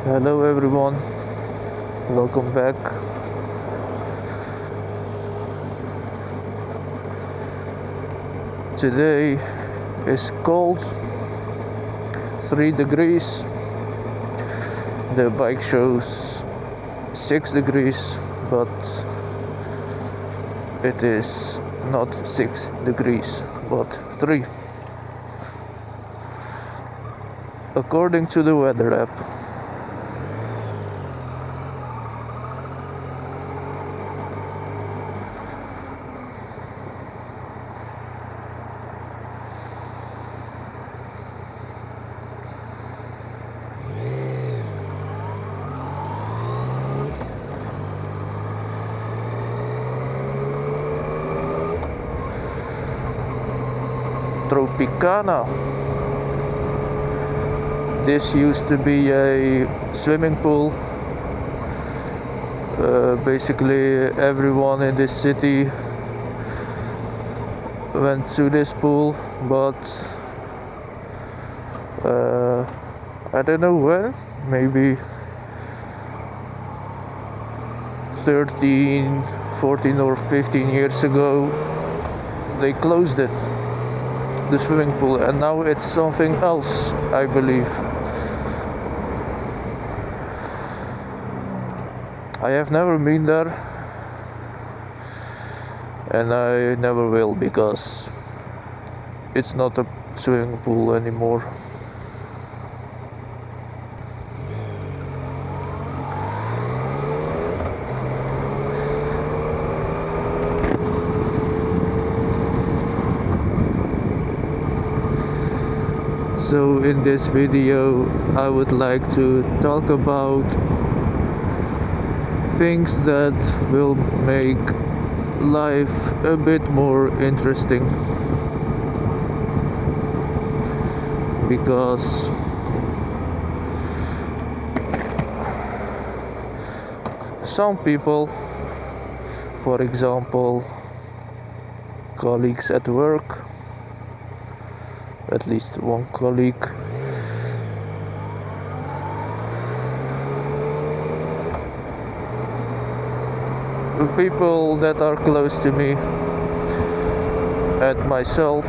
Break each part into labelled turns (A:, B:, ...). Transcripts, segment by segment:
A: Hello everyone, welcome back. Today is cold, 3 degrees. The bike shows 6 degrees, but it is not 6 degrees, but 3. According to the weather app. Tropicana. This used to be a swimming pool. Basically, everyone in this city went to this pool, but I don't know when, maybe 13, 14 or 15 years ago, they closed it, the swimming pool, and now it's something else, I believe. I have never been there, and I never will, because it's not a swimming pool anymore. So in this video I would like to talk about things that will make life a bit more interesting, because some people, for example colleagues at work, at least one colleague, people that are close to me and myself,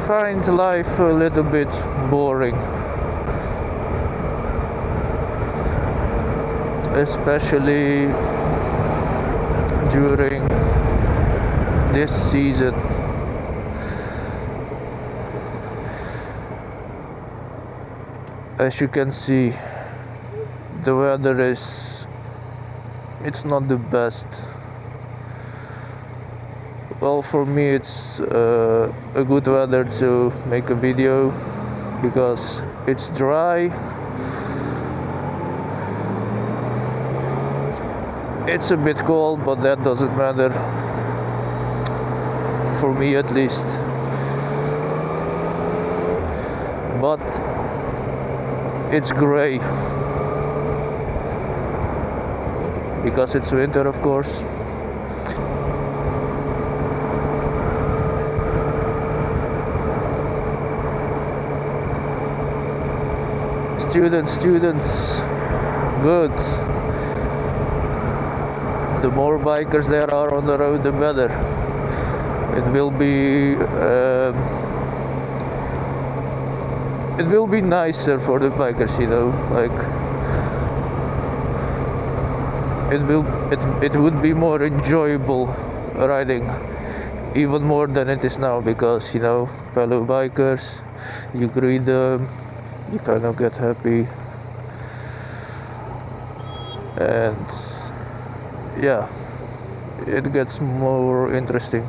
A: find life a little bit boring, especially during this season. As you can see, the weather it's not the best. Well, for me it's a good weather to make a video, because it's dry, it's a bit cold, but that doesn't matter, for me at least. But it's gray, because it's winter, of course. Students, good. The more bikers there are on the road, the better. It will be nicer for the bikers, like it would be more enjoyable riding, even more than it is now, because fellow bikers, you greet them, you kind of get happy, and yeah, it gets more interesting.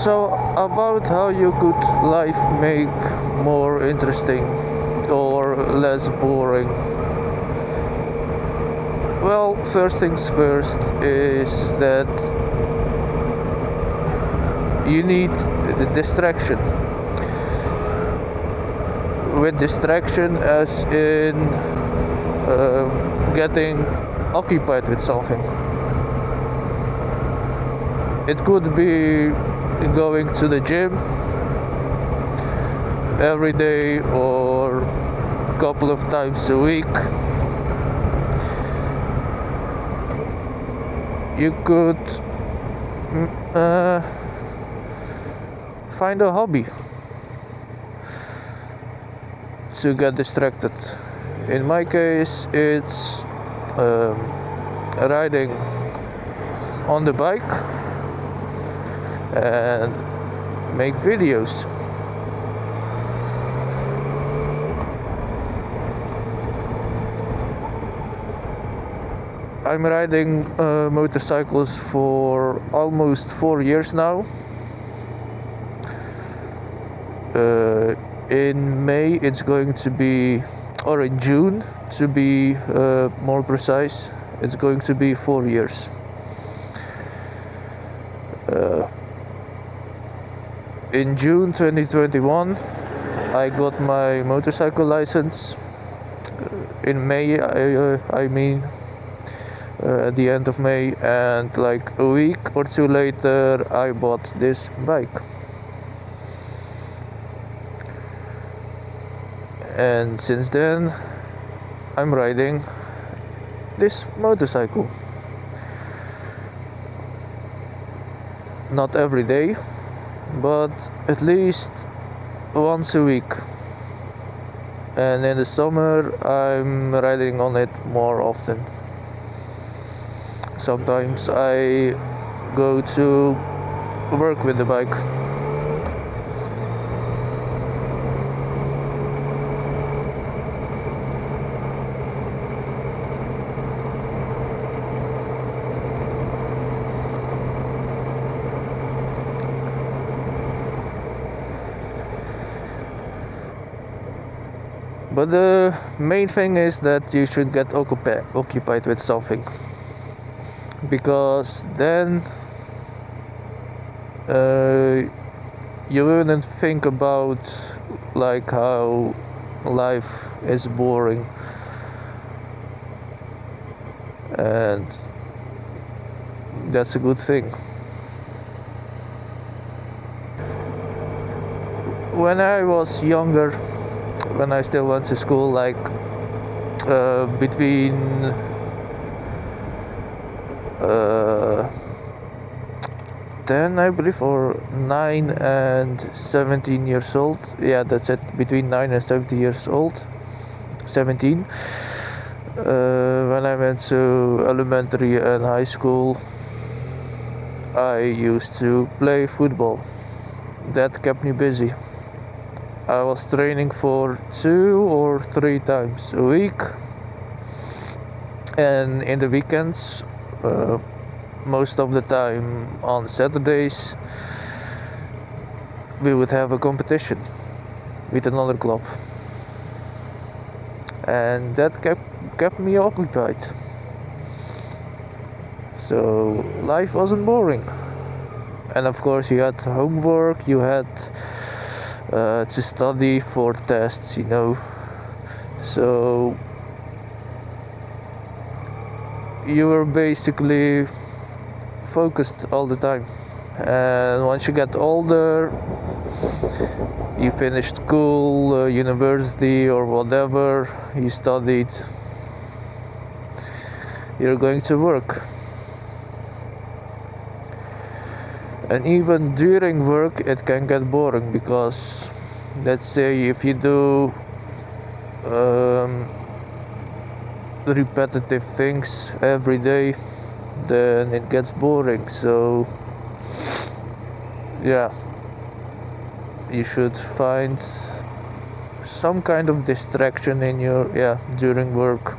A: So about how you could life make more interesting or less boring. Well, first things first is that you need the distraction. With distraction as in getting occupied with something. It could be going to the gym every day or a couple of times a week. You could find a hobby to get distracted. In my case, it's riding on the bike and make videos. I'm riding motorcycles for almost 4 years now. In May it's going to be, or in June to be more precise, it's going to be 4 years. In June 2021 I got my motorcycle license. In May I mean at the end of May, and like a week or two later I bought this bike. And since then I'm riding this motorcycle. Not every day, but at least once a week. And in the summer I'm riding on it more often. Sometimes I go to work with the bike. But the main thing is that you should get occupied with something, because then you wouldn't think about like how life is boring, and that's a good thing. When I was younger, when I still went to school, like between 10 I believe, or 9 and 17 years old, yeah, that's it, between 9 and 17 years old, 17, when I went to elementary and high school, I used to play football. That kept me busy. I was training for 2 or 3 times a week, and in the weekends, most of the time on Saturdays, we would have a competition with another club, and that kept me occupied. So life wasn't boring. And of course you had homework, you had to study for tests, so you were basically focused all the time. And once you get older, you finished school, university or whatever you studied, you're going to work. And even during work it can get boring, because let's say if you do repetitive things every day, then it gets boring. So yeah, you should find some kind of distraction in your during work.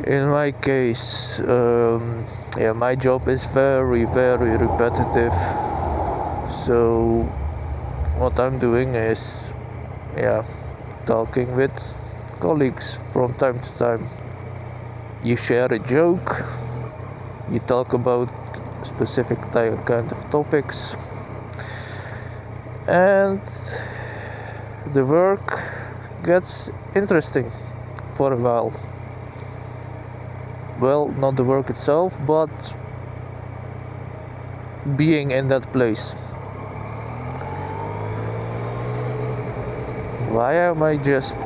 A: In my case, yeah, my job is very, very repetitive. So what I'm doing is, yeah, talking with colleagues from time to time. You share a joke, you talk about specific kind of topics, and the work gets interesting for a while. Well, not the work itself, but being in that place. Why am I just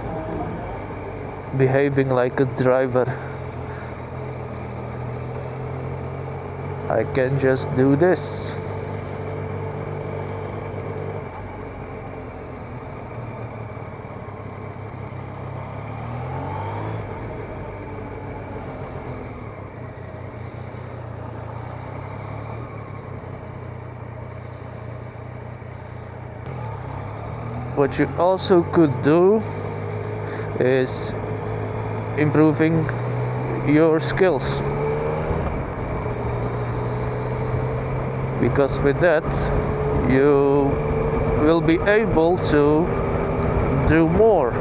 A: behaving like a driver? I can just do this. What you also could do is improving your skills, because with that you will be able to do more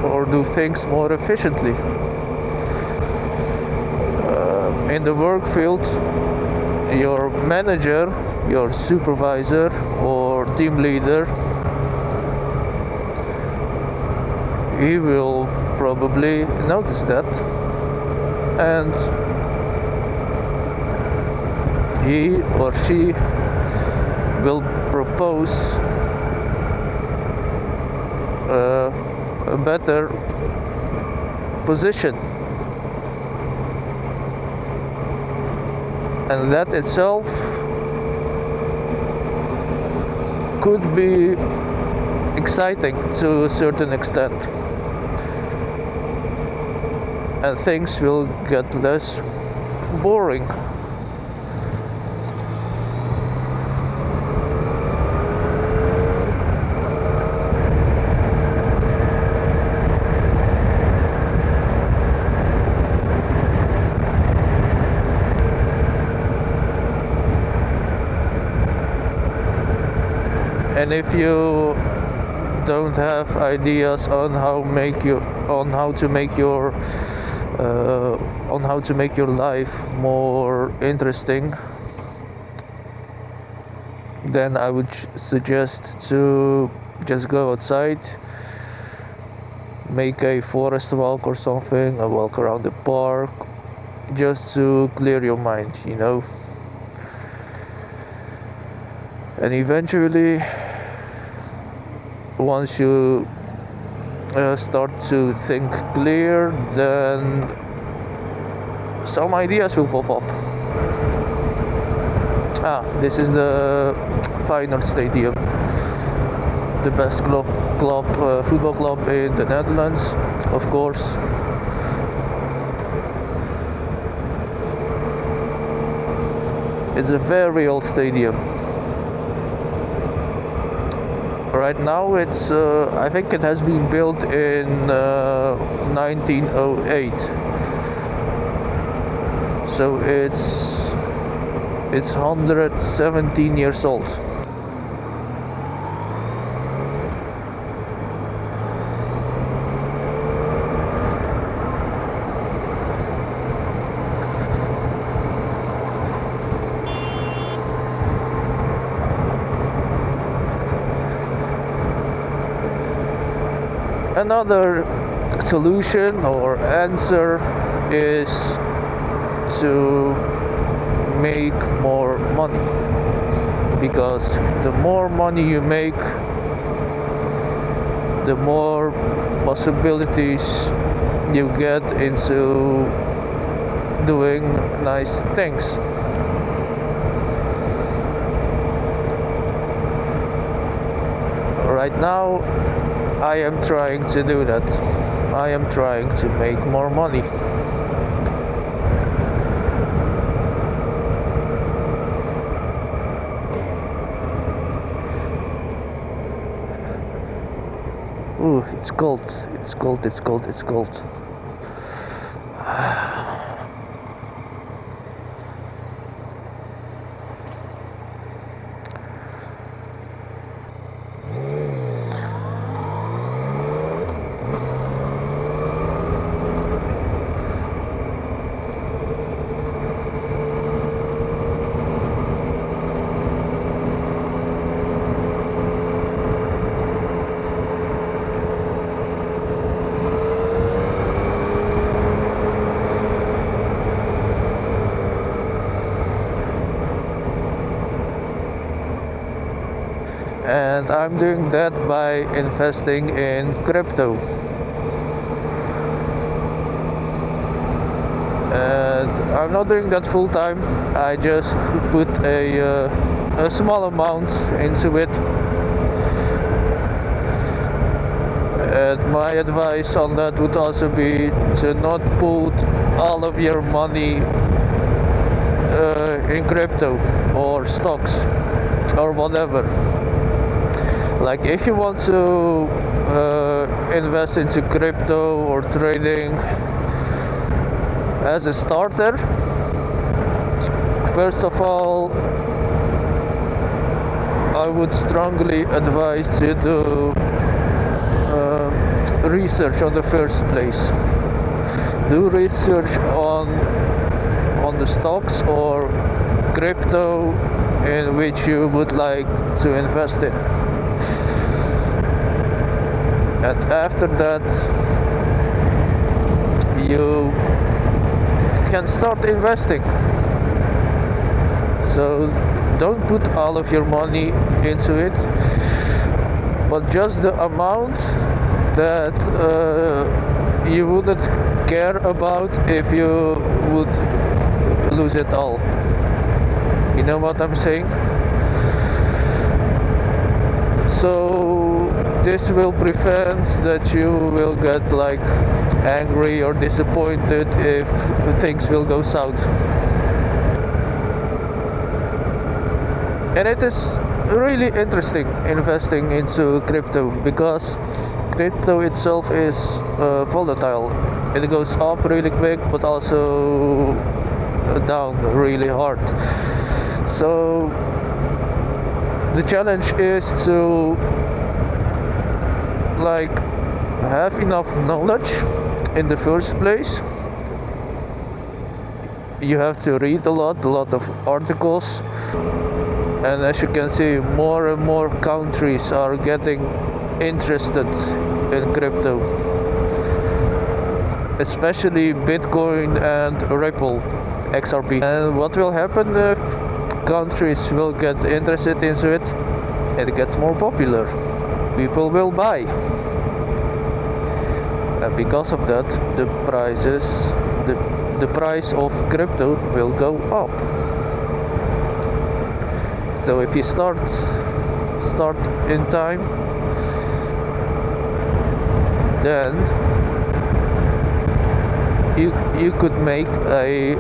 A: or do things more efficiently. In the work field, your manager, your supervisor or team leader, he will probably notice that, and he or she will propose a better position, and that itself could be exciting to a certain extent, and things will get less boring. And if you don't have ideas on how to make your life more interesting, then I would suggest to just go outside, make a forest walk or something, a walk around the park, just to clear your mind, and eventually, once you start to think clear, then some ideas will pop up. This is the Feyenoord Stadium, the best football club in the Netherlands, of course. It's a very old stadium. Right now it's I think it has been built in 1908, so it's 117 years old. Another solution or answer is to make more money, because the more money you make, the more possibilities you get into doing nice things. Right now I am trying to do that. I am trying to make more money. Ooh, it's cold. It's cold. I'm doing that by investing in crypto. And I'm not doing that full time. I just put a small amount into it. And my advice on that would also be to not put all of your money in crypto or stocks or whatever. Like if you want to invest into crypto or trading as a starter, first of all, I would strongly advise you to research on the first place. Do research on the stocks or crypto in which you would like to invest in. And after that, you can start investing. So don't put all of your money into it, but just the amount that you wouldn't care about if you would lose it all. You know what I'm saying? So this will prevent that you will get like angry or disappointed if things will go south. And it is really interesting investing into crypto because crypto itself is volatile. It goes up really quick but also down really hard. So the challenge is to like have enough knowledge in the first place. You have to read a lot of articles, and as you can see, more and more countries are getting interested in crypto, especially Bitcoin and Ripple XRP. And what will happen if countries will get interested into it? It gets more popular. People will buy. And because of that, the price of crypto will go up. So if you start in time, then you could make a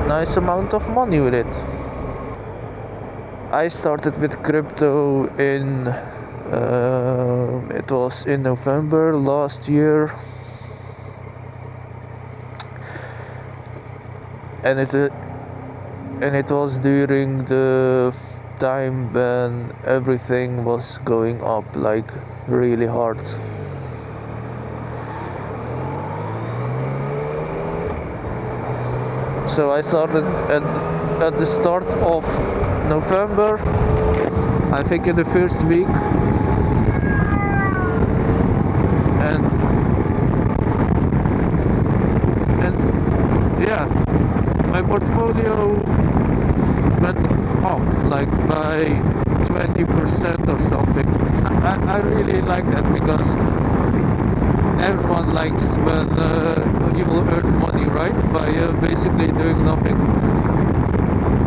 A: nice amount of money with it. I started with crypto in it was in November last year, and it was during the time when everything was going up like really hard. So I started at the start of November, I think in the first week, and yeah, my portfolio went up like by 20% or something. I really like that because everyone likes when you will earn money, right? By basically doing nothing.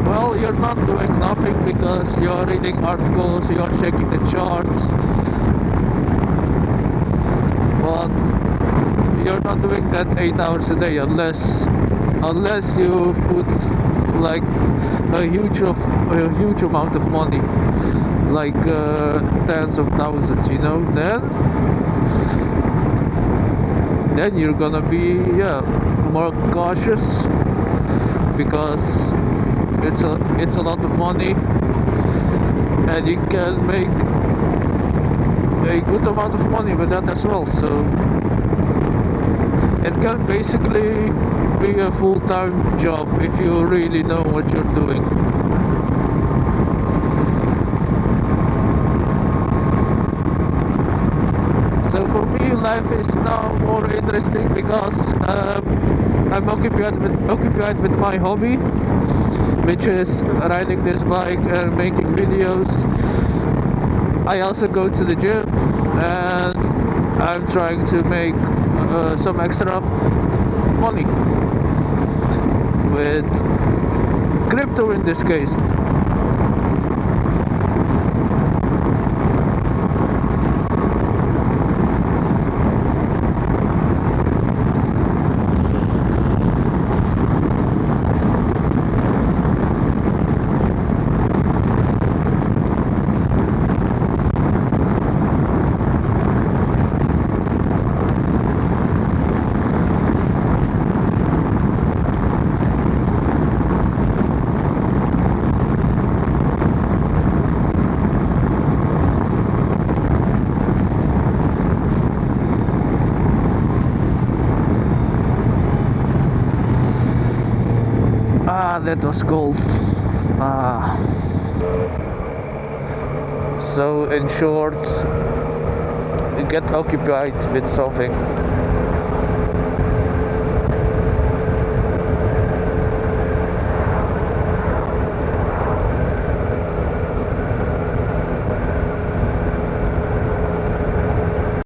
A: Well, you're not doing nothing because you're reading articles, you're checking the charts, but you're not doing that 8 hours a day unless you put like a huge amount of money, like tens of thousands, you know. Then you're gonna be more cautious because it's a lot of money, and you can make a good amount of money with that as well. So it can basically be a full-time job if you really know what you're doing. So for me, life is now more interesting because I'm occupied with my hobby, which is riding this bike and making videos. I also go to the gym, and I'm trying to make some extra money with crypto in this case. Ah, that was cold. Ah. So in short, get occupied with something.